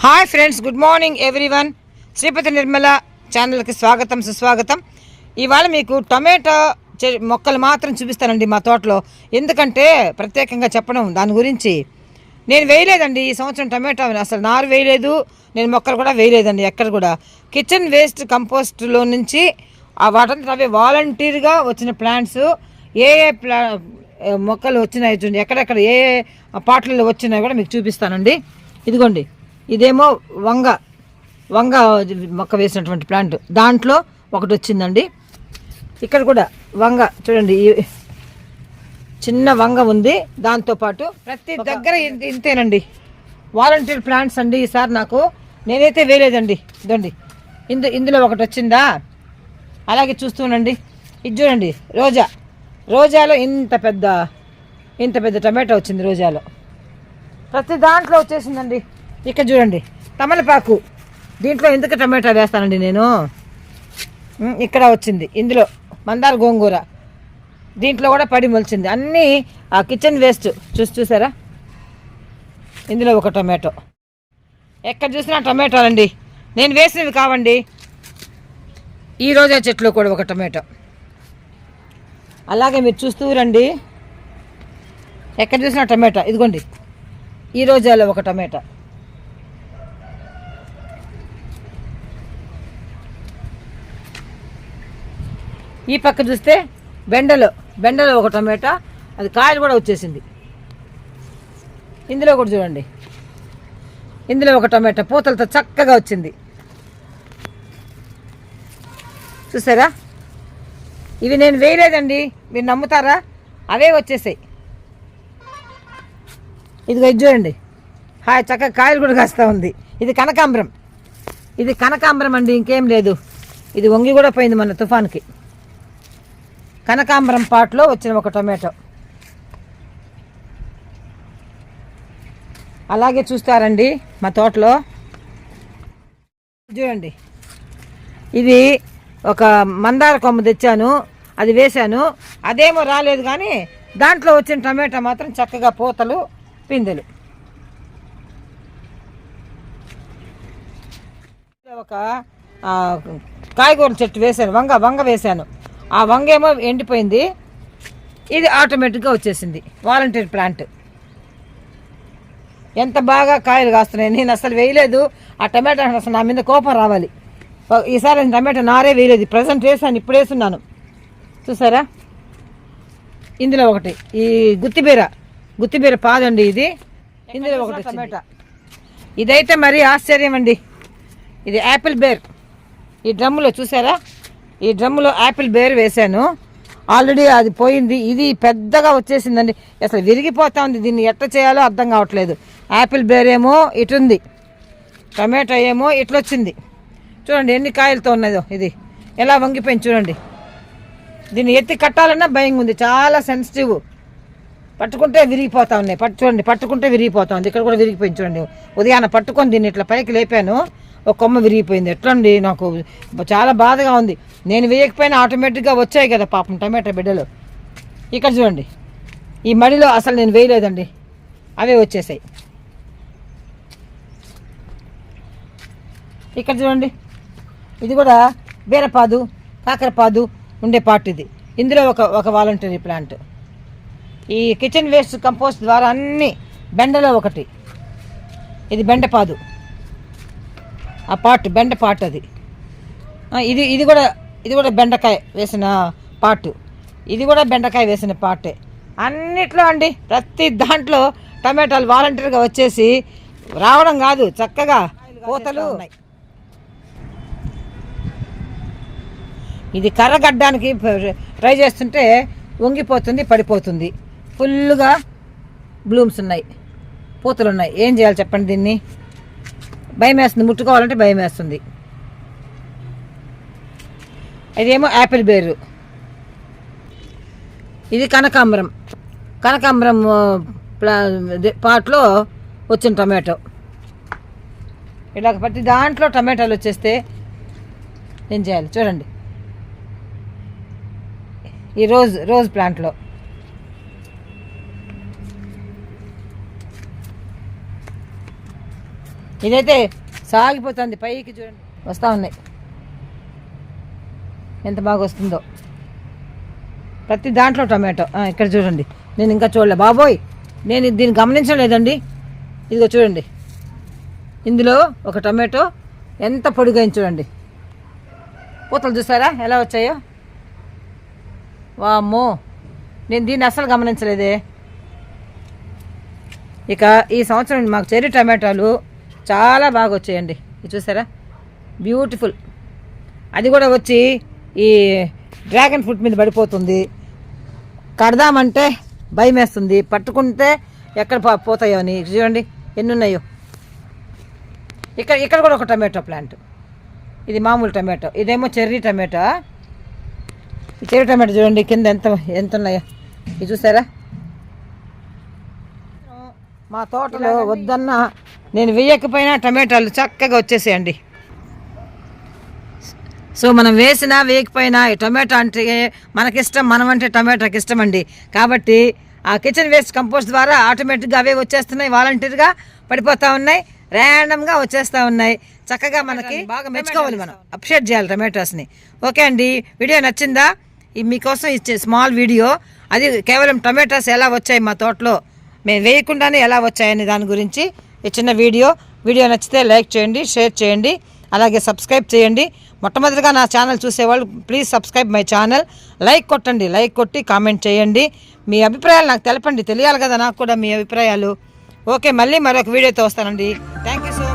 Hi friends, good morning everyone. Sripathi Nirmala ఛానల్కి స్వాగతం, సుస్వాగతం. ఇవాళ మీకు టొమాటో మొక్కలు మాత్రం చూపిస్తానండి మా తోటలో. ఎందుకంటే ప్రత్యేకంగా చెప్పడం దాని గురించి. నేను వేయలేదండి ఈ సంవత్సరం టొమాటో, అసలు నారు వేయలేదు, నేను మొక్కలు కూడా వేయలేదండి ఎక్కడ కూడా. కిచెన్ వేస్ట్ కంపోస్ట్లో నుంచి వాటంతా అవే వాలంటీర్గా వచ్చిన ప్లాంట్స్. ఏ మొక్కలు వచ్చినాయి చూడండి, ఎక్కడెక్కడ ఏ పాటలలో వచ్చినాయి కూడా మీకు చూపిస్తానండి. ఇదిగోండి, ఇదేమో వంగ మొక్క వేసినటువంటి ప్లాంట్, దాంట్లో ఒకటి వచ్చిందండి. ఇక్కడ కూడా వంగ చూడండి, చిన్న వంగ ఉంది. దాంతోపాటు ప్రతి దగ్గర ఇంతేనండి వాలంటీర్ ప్లాంట్స్ అండి. ఈసారి నాకు నేనైతే వేయలేదండి. ఇదండి, ఇందులో ఒకటి వచ్చిందా. అలాగే చూస్తూనండి, ఇది చూడండి, రోజాలో ఇంత పెద్ద టమాటో వచ్చింది. రోజాలో ప్రతి దాంట్లో వచ్చేసిందండి. ఇక్కడ చూడండి, తమలపాకు, దీంట్లో ఎందుకు టమాటా వేస్తానండి నేను. ఇక్కడ వచ్చింది, ఇందులో మందార గోంగూర, దీంట్లో కూడా పడి మొలిచింది. అన్నీ ఆ కిచెన్ వేస్ట్ చూసారా. ఇందులో ఒక టమాటో, ఎక్కడ చూసినా టమాటోలండి, నేను వేసినవి కావండి. ఈ రోజా చెట్లో కూడా ఒక టమాటో. అలాగే మీరు చూస్తూ రండి, ఎక్కడ చూసినా టమాటా. ఇదిగోండి, ఈ రోజాలో ఒక టమాటా. ఈ పక్క చూస్తే బెండలో ఒక టమాటా, అది కాయలు కూడా వచ్చేసింది. ఇందులో కూడా చూడండి, ఇందులో ఒక టమాటా పూతలతో చక్కగా వచ్చింది. చూసారా, ఇవి నేను వేయలేదండి, మీరు నమ్ముతారా, అవే వచ్చేసాయి. ఇదిగో ఇది చూడండి, చక్కగా కాయలు కూడా కాస్తూ ఉంది. ఇది కనకాంబరం అండి, ఇంకేం లేదు. ఇది వంగి కూడా పోయింది మన తుఫాన్కి. కనకాంబరం పాట్లో వచ్చిన ఒక టమాటో. అలాగే చూస్తారండి మా తోటలో చూడండి, ఇది ఒక మందార కొమ్మ తెచ్చాను, అది వేశాను, అదేమో రాలేదు. కానీ దాంట్లో వచ్చిన టమాటా మాత్రం చక్కగా పూతలు, పిందెలు. ఒక కాయగూర చెట్టు వేశాను, వంగ వేశాను. ఆ వంగ ఏమో ఎండిపోయింది, ఇది ఆటోమేటిక్గా వచ్చేసింది. వాలంటీర్ ప్లాంట్ ఎంత బాగా కాయలు కాస్తున్నాయి. నేను అసలు వేయలేదు ఆ టమాటా, అసలు నా మీద కోపం రావాలి. ఈసారి టమాటా నారే వేయలేదు, ప్రజెంట్ వేసాను, ఇప్పుడు వేస్తున్నాను. చూసారా, ఇందులో ఒకటి ఈ గుత్తిబీర పాదండి ఇది. ఇందులో ఒకటి టమాటా. ఇదైతే మరీ ఆశ్చర్యం అండి. ఇది యాపిల్ బేర్. ఈ డ్రమ్ములో చూసారా, ఈ డ్రమ్ములో యాపిల్ బేర్ వేశాను. ఆల్రెడీ అది పోయింది, ఇది పెద్దగా వచ్చేసిందండి. అసలు విరిగిపోతా ఉంది, దీన్ని ఎట్లా చేయాలో అర్థం కావట్లేదు. యాపిల్ బేర్ ఏమో ఇటుంది, టమాటో ఏమో ఇట్లొచ్చింది. చూడండి ఎన్ని కాయలతో ఉన్నదో. ఇది ఎలా వంగిపోయింది చూడండి. దీన్ని ఎత్తి కట్టాలన్నా భయంగా ఉంది, చాలా సెన్సిటివ్. పట్టుకుంటే విరిగిపోతా ఉన్నాయి. పట్టుకుంటే విరిగిపోతా ఉంది. ఇక్కడ కూడా విరిగిపోయింది చూడండి. ఉదయాన్న పట్టుకొని దీన్ని ఇట్లా పైకి లేపాను, ఒక కొమ్మ విరిగిపోయింది. ఎట్లండి, నాకు చాలా బాధగా ఉంది. నేను వేయకపోయినా ఆటోమేటిక్గా వచ్చాయి కదా పాపం టమాటా బిడ్డలు. ఇక్కడ చూడండి, ఈ మడిలో అసలు నేను వేయలేదండి, అవే వచ్చేసాయి. ఇక్కడ చూడండి, ఇది కూడా బీరపాదు, కాకరపాదు ఉండే పార్ట్ ఇది. ఇందులో ఒక వాలంటరీ ప్లాంట్. ఈ కిచెన్ వేస్ట్ కంపోస్ట్ ద్వారా అన్ని. బెండలో ఒకటి, ఇది బెండపాదు, ఆ బెండ పాట్ అది. ఇది కూడా బెండకాయ వేసిన పాటు, ఇది కూడా బెండకాయ వేసిన పాటే. అన్నిట్లో అండి, ప్రతి దాంట్లో టమాటాలు వాలంటీర్గా వచ్చేసి రావడం కాదు, చక్కగా పూతలు ఉన్నాయి. ఇది కర్రగడ్డానికి ట్రై చేస్తుంటే వంగిపోతుంది, పడిపోతుంది. ఫుల్గా బ్లూమ్స్ ఉన్నాయి, పూతలు ఉన్నాయి. ఏం చేయాలి చెప్పండి, దీన్ని భయం వేస్తుంది, ముట్టుకోవాలంటే భయం వేస్తుంది. ఇదేమో యాపిల్ బేరు, ఇది కనకాంబరం పాట్లో వచ్చిన టమాటో. ఇలా ప్రతి దాంట్లో టమాటాలు వచ్చేస్తే ఏం చేయాలి చూడండి. ఈ రోజ్ ప్లాంట్లో ఇదైతే సాగిపోతుంది పైకి చూడండి, వస్తూ ఉన్నాయి. ఎంత బాగా వస్తుందో ప్రతి దాంట్లో టమాటో. ఇక్కడ చూడండి, నేను ఇంకా చూడలే బాబోయ్, నేను దీన్ని గమనించలేదండి. ఇదిగో చూడండి, ఇందులో ఒక టమాటో ఎంత పొడిగైంది చూడండి. పూతలు చూసారా ఎలా వచ్చాయో? వామ్మో, నేను దీన్ని అస్సలు గమనించలేదే. ఇక ఈ సంవత్సరం మాకు చెర్రీ టమాటాలు చాలా బాగా వచ్చాయండి. ఇది చూసారా, బ్యూటిఫుల్. అది కూడా వచ్చి ఈ డ్రాగన్ ఫ్రూట్ మీద పడిపోతుంది. కడదామంటే భయం వేస్తుంది, పట్టుకుంటే ఎక్కడ పోతాయో అని. చూడండి ఎన్ని ఉన్నాయో. ఇక్కడ కూడా ఒక టమాటో ప్లాంట్. ఇది మామూలు టమాటో, ఇదేమో చెర్రీ టమాటో. ఈ చెర్రీ టమాటో చూడండి కింద ఎంత ఉన్నాయో. ఇది చూసారా, మా తోటలో వద్దన్న నేను వేయకపోయినా టమాటాలు చక్కగా వచ్చేసాయండి. సో మనం వేసినా వేయకపోయినా టమాటా అంటే మనకిష్టం, మనం అంటే టమాటాకి ఇష్టం అండి. కాబట్టి ఆ కిచెన్ వేస్ట్ కంపోస్ట్ ద్వారా ఆటోమేటిక్గా అవే వచ్చేస్తున్నాయి, వాలంటీర్గా పడిపోతూ ఉన్నాయి, ర్యాండమ్గా వచ్చేస్తూ ఉన్నాయి. చక్కగా మనకి బాగా మెచ్చుకోవాలి, మనం అప్రిషియేట్ చేయాలి టమాటోస్ని. ఓకే అండి, వీడియో నచ్చిందా? మీకోసం ఇచ్చే స్మాల్ వీడియో, అది కేవలం టమాటాస్ ఎలా వచ్చాయి మా తోటలో, మేము వేయకుండానే ఎలా వచ్చాయని దాని గురించి ఈ చిన్న వీడియో నచ్చితే లైక్ చేయండి, షేర్ చేయండి, అలాగే సబ్స్క్రైబ్ చేయండి. మొట్టమొదటిగా నా ఛానల్ చూసేవాళ్ళు please subscribe my channel. Like కొట్టండి, లైక్ కొట్టి కామెంట్ చేయండి. మీ అభిప్రాయాలు నాకు తెలపండి, తెలియాలి కదా నాకు కూడా మీ అభిప్రాయాలు. ఓకే, మళ్ళీ మరొక వీడియోతో వస్తానండి. Thank you so